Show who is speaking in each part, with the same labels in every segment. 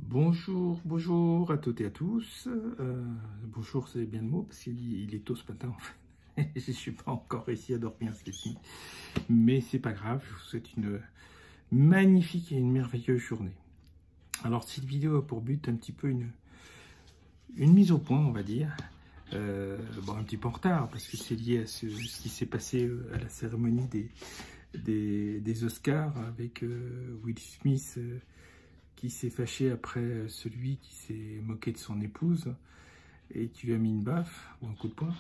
Speaker 1: Bonjour à toutes et à tous. Bonjour, c'est bien le mot, parce qu'il est tôt ce matin, en fait. Je ne suis pas encore réussi à dormir cette nuit. Mais c'est pas grave, je vous souhaite une magnifique et une merveilleuse journée. Alors, cette vidéo a pour but un petit peu une mise au point, on va dire. Bon, un petit peu en retard, parce que c'est lié à ce qui s'est passé à la cérémonie des Oscars avec Will Smith, qui s'est fâché après celui qui s'est moqué de son épouse et qui lui a mis une baffe ou un coup de poing.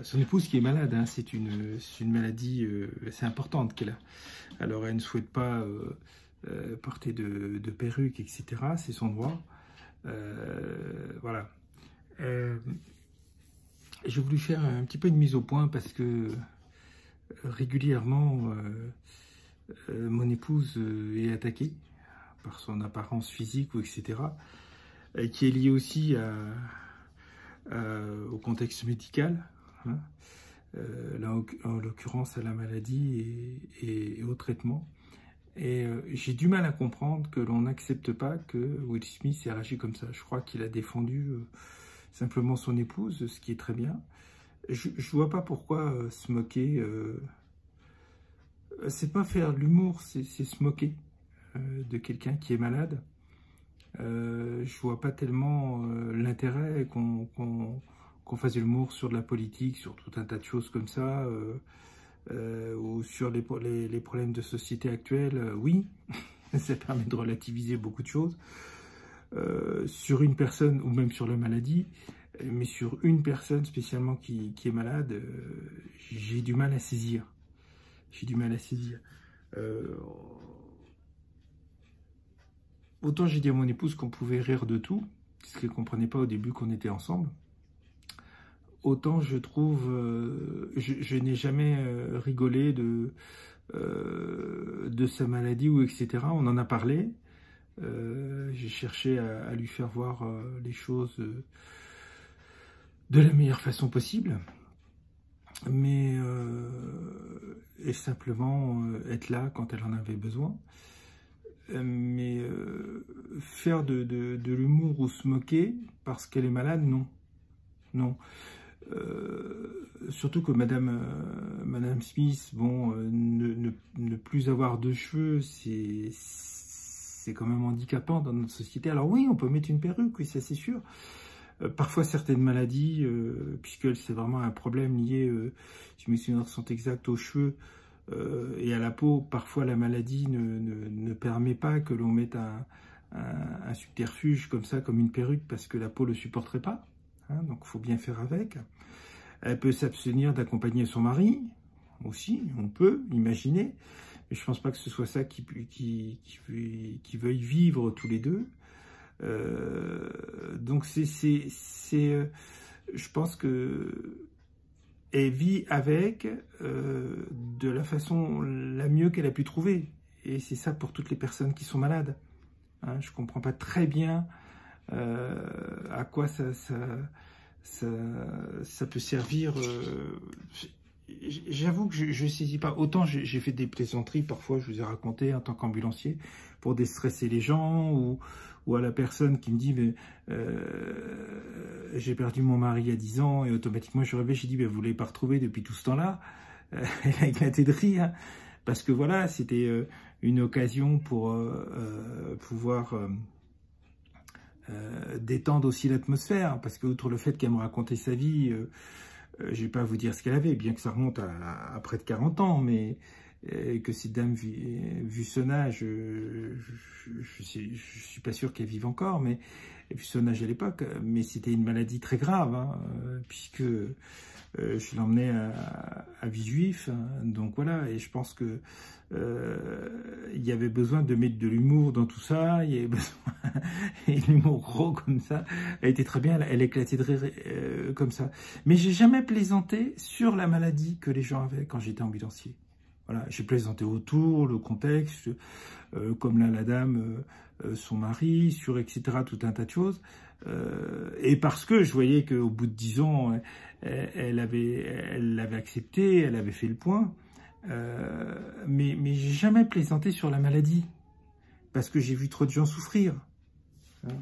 Speaker 1: Son épouse qui est malade, hein, c'est une maladie assez importante qu'elle a. Alors elle ne souhaite pas porter de perruque, etc. C'est son droit. Voilà. J'ai voulu faire un petit peu une mise au point parce que régulièrement mon épouse est attaquée par son apparence physique ou etc. Qui est liée aussi au contexte médical, hein, là en l'occurrence à la maladie et au traitement. Et j'ai du mal à comprendre que l'on n'accepte pas que Will Smith ait réagi comme ça. Je crois qu'il a défendu simplement son épouse, ce qui est très bien. Je vois pas pourquoi se moquer. C'est pas faire de l'humour, c'est se moquer de quelqu'un qui est malade. Je vois pas tellement l'intérêt qu'on fasse de l'humour sur de la politique, sur tout un tas de choses comme ça, ou sur les problèmes de société actuels. Oui, ça permet de relativiser beaucoup de choses. Sur une personne, ou même sur la maladie, mais sur une personne spécialement qui est malade, j'ai du mal à saisir. J'ai du mal à saisir. Autant j'ai dit à mon épouse qu'on pouvait rire de tout, ce qu'elle ne comprenait pas au début qu'on était ensemble. Autant je trouve, je n'ai jamais rigolé de sa maladie ou etc. On en a parlé. J'ai cherché à lui faire voir les choses de la meilleure façon possible. Mais et simplement être là quand elle en avait besoin. Mais faire de l'humour ou se moquer parce qu'elle est malade, non. Non. Surtout que Madame Smith, bon, ne plus avoir de cheveux, c'est quand même handicapant dans notre société. Alors oui, on peut mettre une perruque, oui, ça c'est sûr. Parfois, certaines maladies, puisque c'est vraiment un problème lié, si mes souvenirs sont exacts, aux cheveux et à la peau, parfois la maladie ne permet pas que l'on mette un subterfuge comme ça, comme une perruque, parce que la peau ne le supporterait pas. Hein, donc, il faut bien faire avec. Elle peut s'abstenir d'accompagner son mari, aussi, on peut imaginer. Mais je ne pense pas que ce soit ça qui veuille vivre tous les deux. Donc je pense que elle vit avec de la façon la mieux qu'elle a pu trouver, et c'est ça pour toutes les personnes qui sont malades, hein. Je comprends pas très bien à quoi ça peut servir. J'avoue que je ne saisis pas. Autant j'ai fait des plaisanteries, parfois je vous ai raconté en tant qu'ambulancier, pour déstresser les gens, ou à la personne qui me dit mais j'ai perdu mon mari à 10 ans, et automatiquement je réveille, j'ai dit vous ne l'avez pas retrouvé depuis tout ce temps-là. Elle a éclaté de rire, hein, parce que voilà, c'était une occasion pour pouvoir détendre aussi l'atmosphère, parce que outre le fait qu'elle me racontait sa vie, je ne vais pas vous dire ce qu'elle avait, bien que ça remonte à près de 40 ans, mais que cette dame, vu son âge, je suis pas sûr qu'elle vive encore, mais vu son âge à l'époque, mais c'était une maladie très grave, hein, puisque je l'emmenais à Villejuif, hein, donc voilà, et je pense que il y avait besoin de mettre de l'humour dans tout ça, il y avait besoin, et l'humour gros comme ça, elle était très bien, elle éclatait de rire comme ça. Mais j'ai jamais plaisanté sur la maladie que les gens avaient quand j'étais ambulancier. Voilà, j'ai plaisanté autour, le contexte, comme là la dame, son mari, sur etc., tout un tas de choses. Et parce que je voyais qu'au bout de 10 ans, elle l'avait accepté, elle avait fait le point. Mais j'ai jamais plaisanté sur la maladie, parce que j'ai vu trop de gens souffrir. Hein.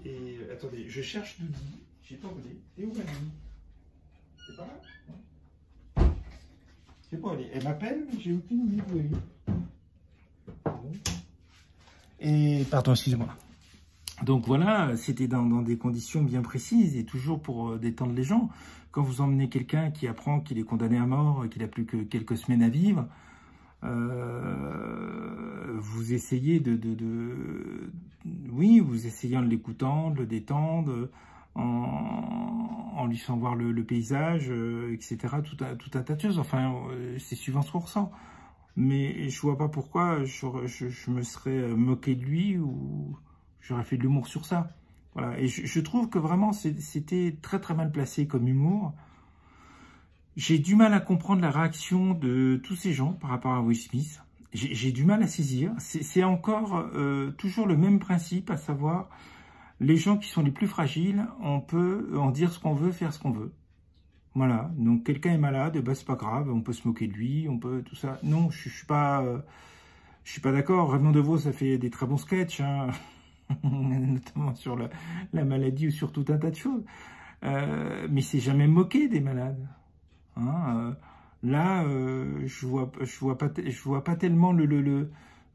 Speaker 1: Et attendez, je cherche Doudi. Je sais pas où elle est. Et où elle est? C'est pas là? Non. Je sais pas où elle est. Elle m'appelle, mais j'ai aucune idée où elle est. Bon. Et pardon, excusez-moi. Donc voilà, c'était dans des conditions bien précises et toujours pour détendre les gens. Quand vous emmenez quelqu'un qui apprend qu'il est condamné à mort, qu'il n'a plus que quelques semaines à vivre, vous essayez oui, vous essayez en l'écoutant, de le détendre, en lui faisant voir le paysage, etc. Tout un tas de choses. Enfin, c'est suivant ce qu'on ressent. Mais je vois pas pourquoi je me serais moqué de lui ou j'aurais fait de l'humour sur ça. Voilà. Et je trouve que vraiment c'était très très mal placé comme humour. J'ai du mal à comprendre la réaction de tous ces gens par rapport à Will Smith. J'ai du mal à saisir. C'est encore toujours le même principe, à savoir les gens qui sont les plus fragiles, on peut en dire ce qu'on veut, faire ce qu'on veut. Voilà, donc quelqu'un est malade, bah c'est pas grave, on peut se moquer de lui, on peut tout ça. Non, je suis pas d'accord. Raymond DeVos a fait des très bons sketchs, hein, notamment sur la maladie ou sur tout un tas de choses. Mais c'est jamais moqué des malades. Hein, là, je vois pas tellement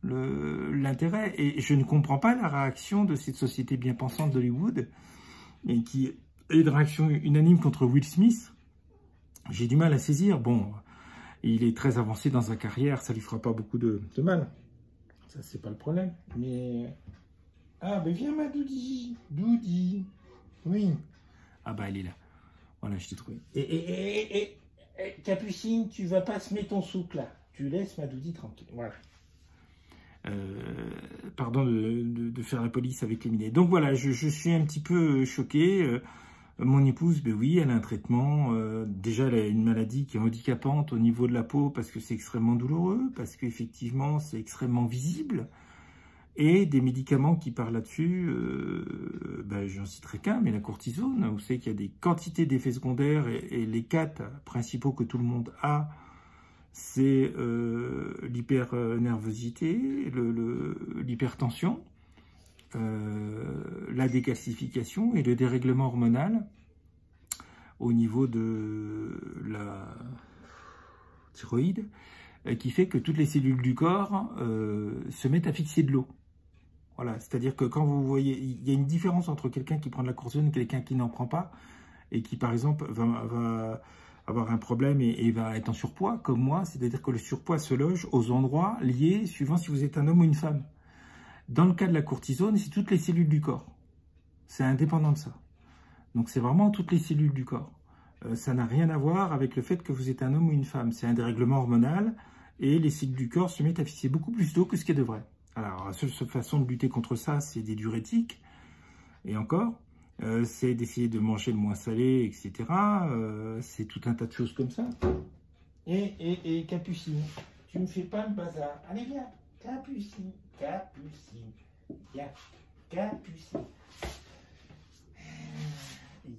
Speaker 1: l'intérêt, et je ne comprends pas la réaction de cette société bien pensante d'Hollywood et qui est une réaction unanime contre Will Smith. J'ai du mal à saisir. Bon, il est très avancé dans sa carrière, ça lui fera pas beaucoup de mal. Ça, c'est pas le problème. Mais... Ah, ben viens ma Doudi. Doudi. Oui. Ah bah, elle est là. Voilà, je t'ai trouvé. Et Capucine, tu vas pas se mettre ton souk, là. Tu laisses ma Doudi tranquille. Voilà. Pardon de faire la police avec les minets. Donc voilà, je suis un petit peu choqué. Mon épouse, ben oui, elle a un traitement. Déjà, elle a une maladie qui est handicapante au niveau de la peau parce que c'est extrêmement douloureux, parce qu'effectivement, c'est extrêmement visible. Et des médicaments qui parlent là-dessus, ben, j'en citerai qu'un, mais la cortisone. Vous savez qu'il y a des quantités d'effets secondaires et les 4 principaux que tout le monde a, c'est l'hypernervosité, l'hypertension, la décalcification et le dérèglement hormonal au niveau de la thyroïde, qui fait que toutes les cellules du corps se mettent à fixer de l'eau. Voilà, c'est-à-dire que quand vous voyez, il y a une différence entre quelqu'un qui prend de la cortisone et quelqu'un qui n'en prend pas, et qui par exemple va avoir un problème et va être en surpoids, comme moi, c'est-à-dire que le surpoids se loge aux endroits liés, suivant si vous êtes un homme ou une femme. Dans le cas de la cortisone, c'est toutes les cellules du corps. C'est indépendant de ça. Donc c'est vraiment toutes les cellules du corps. Ça n'a rien à voir avec le fait que vous êtes un homme ou une femme. C'est un dérèglement hormonal et les cellules du corps se mettent à fixer beaucoup plus d'eau que ce qu'elles devraient. Alors la seule façon de lutter contre ça, c'est des diurétiques. Et encore, c'est d'essayer de manger le moins salé, etc. C'est tout un tas de choses comme ça. Et Capucine, tu me fais pas le bazar. Allez, viens. Capucine, Capucine. Viens, Capucine.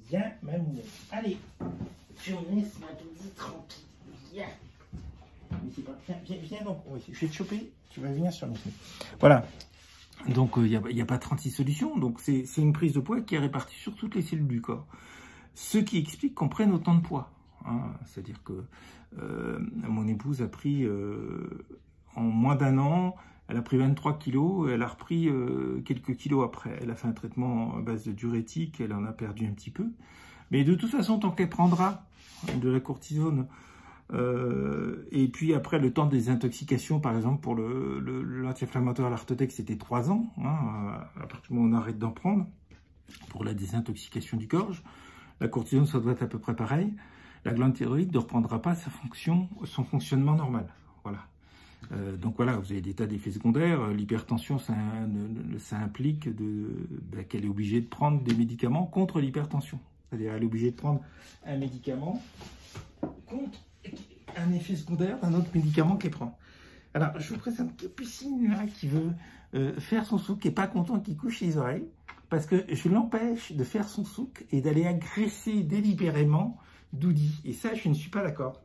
Speaker 1: Viens, maman. Allez, tu laisses ma Doudi tranquille. Viens. Mais c'est pas... Viens donc. Oui, je vais te choper. Tu vas venir sur le site. Voilà. Donc, il n'y a pas 36 solutions. Donc, c'est une prise de poids qui est répartie sur toutes les cellules du corps. Ce qui explique qu'on prenne autant de poids. Hein. C'est-à-dire que mon épouse a pris, en moins d'un an, elle a pris 23 kilos, elle a repris quelques kilos après. Elle a fait un traitement à base de diurétique, elle en a perdu un petit peu. Mais de toute façon, tant qu'elle prendra de la cortisone, et puis après le temps de désintoxication, par exemple pour l'anti-inflammatoire l'Artotex, c'était 3 ans, hein, à partir du moment où on arrête d'en prendre, pour la désintoxication du gorge. La cortisone, ça doit être à peu près pareil. La glande thyroïde ne reprendra pas son fonctionnement normal. Voilà. Donc voilà, vous avez des tas d'effets secondaires. L'hypertension, ça implique qu'elle est obligée de prendre des médicaments contre l'hypertension. C'est-à-dire qu'elle est obligée de prendre un médicament contre un effet secondaire d'un autre médicament qu'elle prend. Alors, je vous présente Capucine là, qui veut faire son souk, qui n'est pas content, qui couche les oreilles, parce que je l'empêche de faire son souk et d'aller agresser délibérément Doudi. Et ça, je ne suis pas d'accord.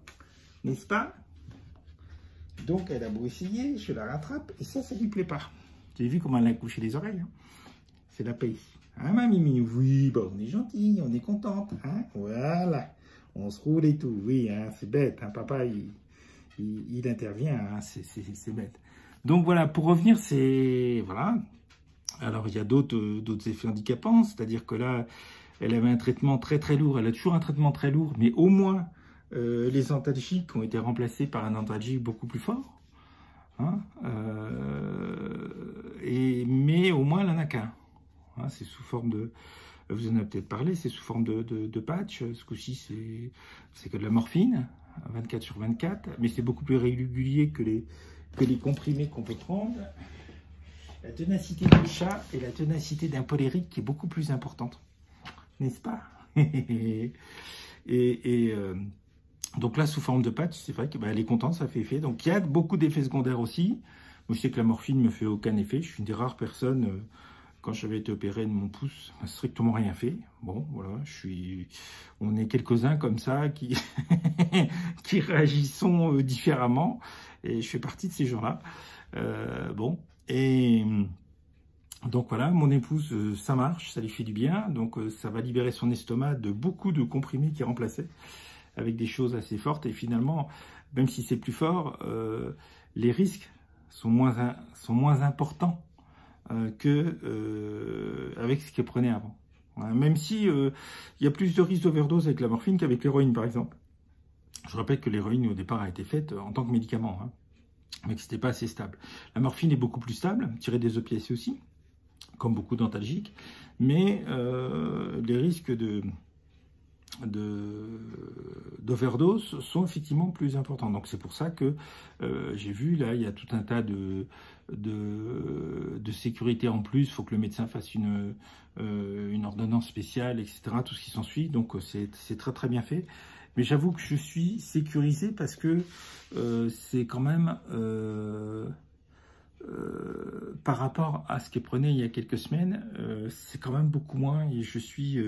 Speaker 1: N'est-ce pas? Donc, elle a beau essayer, je la rattrape, et ça lui plaît pas. Vous avez vu comment elle a couché les oreilles, hein. c'est la paix ici. Hein, ma Mimi? Oui, bah, on est gentil, on est contente. Hein, voilà, on se roule et tout. Oui, hein, c'est bête. Hein, papa, il intervient. Hein, c'est bête. Donc voilà, pour revenir, c'est... Voilà. Alors, il y a d'autres effets handicapants. C'est-à-dire que là, elle avait un traitement très très lourd. Elle a toujours un traitement très lourd. Mais au moins, les antalgiques ont été remplacés par un antalgique beaucoup plus fort. Hein, mais au moins, elle n'en a qu'un. Hein, c'est sous forme de... Vous en avez peut-être parlé, c'est sous forme de patch. Ce coup-ci, c'est que de la morphine, 24/24. Mais c'est beaucoup plus régulier que les comprimés qu'on peut prendre. La ténacité du chat et la ténacité d'un polérique qui est beaucoup plus importante. N'est-ce pas? Donc là, sous forme de patch, c'est vrai qu'elle est contente, ça fait effet. Donc il y a beaucoup d'effets secondaires aussi. Moi, je sais que la morphine ne me fait aucun effet. Je suis une des rares personnes, quand j'avais été opéré de mon pouce, ça n'a strictement rien fait. Bon, voilà, on est quelques-uns comme ça qui, qui réagissons différemment. Et je fais partie de ces gens-là. Bon, et... Donc voilà, mon épouse, ça marche, ça lui fait du bien. Donc ça va libérer son estomac de beaucoup de comprimés qui remplaçaient, avec des choses assez fortes. Et finalement, même si c'est plus fort, les risques sont moins importants qu'avec ce qu'elle prenait avant. Voilà, même si il y a plus de risques d'overdose avec la morphine qu'avec l'héroïne, par exemple. Je rappelle que l'héroïne, au départ, a été faite en tant que médicament, hein, mais que ce n'était pas assez stable. La morphine est beaucoup plus stable, tirée des opiacés aussi, comme beaucoup d'antalgiques, mais les risques d'overdose sont effectivement plus importants. Donc c'est pour ça que j'ai vu, là, il y a tout un tas de sécurité en plus. Il faut que le médecin fasse une ordonnance spéciale, etc., tout ce qui s'ensuit. Donc c'est très très bien fait. Mais j'avoue que je suis sécurisé parce que c'est quand même... par rapport à ce qu'elle prenait il y a quelques semaines, c'est quand même beaucoup moins et je suis...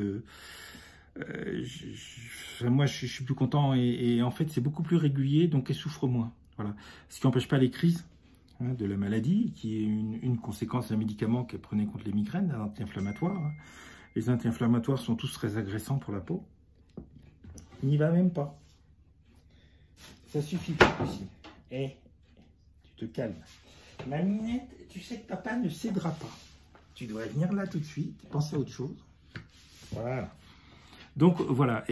Speaker 1: moi, je suis plus content et en fait, c'est beaucoup plus régulier, donc elle souffre moins. Voilà. Ce qui n'empêche pas les crises, hein, de la maladie, qui est une conséquence d'un médicament qu'elle prenait contre les migraines, d'un anti-inflammatoire. Hein. Les anti-inflammatoires sont tous très agressants pour la peau. Il n'y va même pas. Ça suffit pas aussi. Eh, tu te calmes. Ma minette, tu sais que papa ne cédera pas. Tu dois venir là tout de suite, penser à autre chose. Voilà. Donc voilà,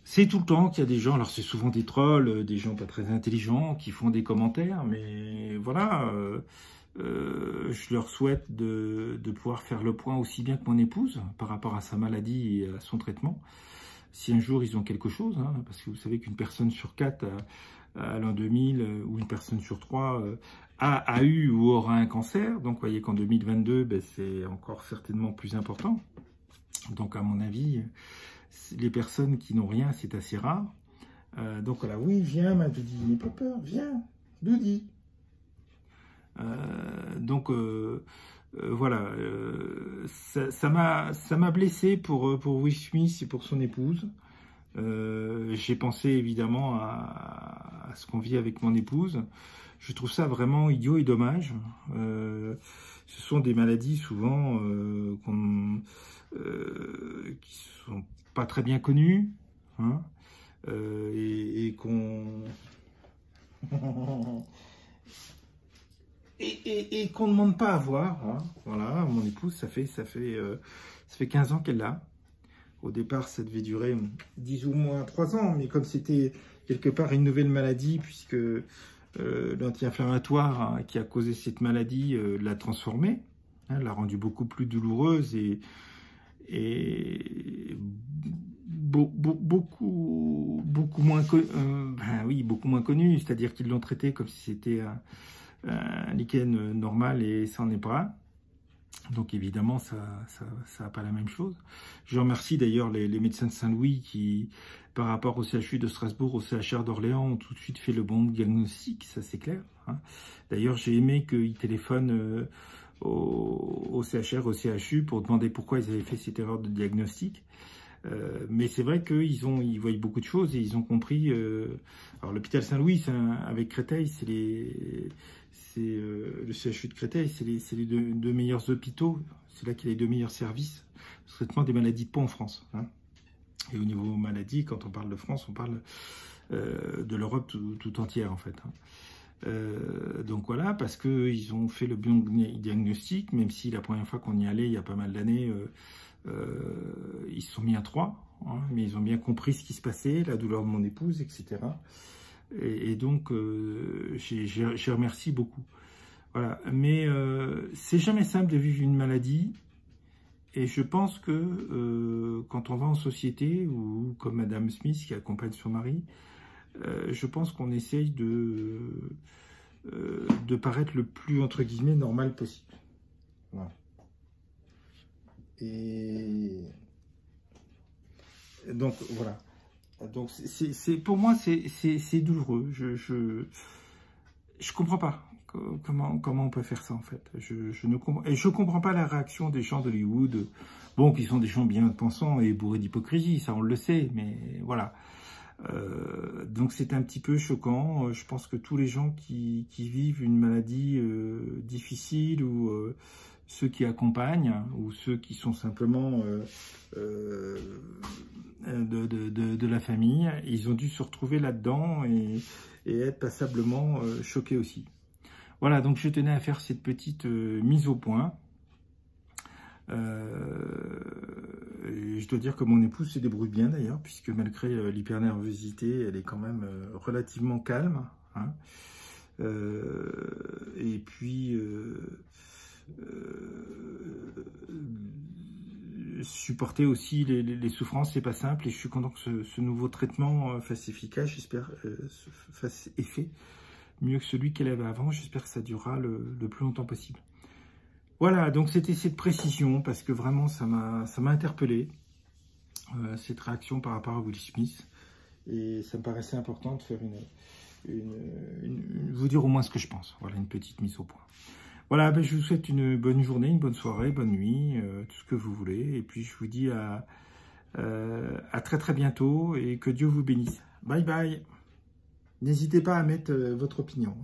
Speaker 1: c'est tout le temps qu'il y a des gens, alors c'est souvent des trolls, des gens pas très intelligents qui font des commentaires, mais voilà, je leur souhaite de pouvoir faire le point aussi bien que mon épouse par rapport à sa maladie et à son traitement. Si un jour ils ont quelque chose, hein, parce que vous savez qu'une personne sur 4 à l'an 2000, ou une personne sur 3 a eu ou aura un cancer, donc vous voyez qu'en 2022, ben, c'est encore certainement plus important. Donc, à mon avis, les personnes qui n'ont rien, c'est assez rare. Donc, voilà, oui, viens, ma Doudi, n'aie pas peur, viens, Doudi. Donc, voilà, ça m'a blessé pour Will Smith et pour son épouse. J'ai pensé évidemment à ce qu'on vit avec mon épouse. Je trouve ça vraiment idiot et dommage. Ce sont des maladies souvent qui sont pas très bien connues, hein, et qu'on et qu'on ne demande pas à voir. Hein. Voilà, mon épouse, ça fait 15 ans qu'elle l'a. Au départ, ça devait durer 10 ou moins 3 ans, mais comme c'était quelque part une nouvelle maladie, puisque l'anti-inflammatoire, hein, qui a causé cette maladie l'a transformée, hein, l'a rendue beaucoup plus douloureuse et beaucoup moins connue, c'est-à-dire qu'ils l'ont traité comme si c'était un lichen normal et ça n'en est pas. Donc évidemment, ça n'a pas la même chose. Je remercie d'ailleurs les médecins de Saint-Louis qui, par rapport au CHU de Strasbourg, au CHR d'Orléans, ont tout de suite fait le bon diagnostic, ça c'est clair. Hein. D'ailleurs, j'ai aimé qu'ils téléphonent au CHR, au CHU, pour demander pourquoi ils avaient fait cette erreur de diagnostic. Mais c'est vrai qu'ils voient beaucoup de choses et ils ont compris. Alors l'hôpital Saint-Louis avec Créteil, c'est le CHU de Créteil, c'est les deux meilleurs hôpitaux. C'est là qu'il y a les 2 meilleurs services de traitement des maladies de peau en France. Hein. Et au niveau maladies, quand on parle de France, on parle de l'Europe tout entière en fait. Hein. Donc voilà, parce qu'ils ont fait le bon diagnostic, même si la première fois qu'on y allait, il y a pas mal d'années, ils se sont mis à 3, hein, mais ils ont bien compris ce qui se passait, la douleur de mon épouse, etc. Et donc, je remercie beaucoup. Voilà, mais c'est jamais simple de vivre une maladie, et je pense que quand on va en société, ou comme Madame Smith qui accompagne son mari, je pense qu'on essaye de paraître le plus, entre guillemets, normal possible. Voilà. Et donc, voilà. Donc, pour moi, c'est douloureux. Je comprends pas comment on peut faire ça, en fait. Je comprends pas la réaction des gens d'Hollywood. Bon, qui sont des gens bien pensants et bourrés d'hypocrisie, ça, on le sait, mais voilà. Donc c'est un petit peu choquant. Je pense que tous les gens qui vivent une maladie difficile, ou ceux qui accompagnent, ou ceux qui sont simplement de la famille, ils ont dû se retrouver là-dedans et être passablement choqués aussi. Voilà, donc je tenais à faire cette petite mise au point. Et je dois dire que mon épouse se débrouille bien d'ailleurs, puisque malgré l'hypernervosité, elle est quand même relativement calme. Hein. Et puis, supporter aussi les souffrances, c'est pas simple. Et je suis content que ce nouveau traitement fasse efficace, j'espère, fasse effet mieux que celui qu'elle avait avant. J'espère que ça durera le plus longtemps possible. Voilà, donc c'était cette précision, parce que vraiment ça m'a interpellé, cette réaction par rapport à Will Smith, et ça me paraissait important de faire vous dire au moins ce que je pense. Voilà, une petite mise au point. Voilà, ben, je vous souhaite une bonne journée, une bonne soirée, bonne nuit, tout ce que vous voulez, et puis je vous dis à très très bientôt, et que Dieu vous bénisse. Bye bye. N'hésitez pas à mettre votre opinion.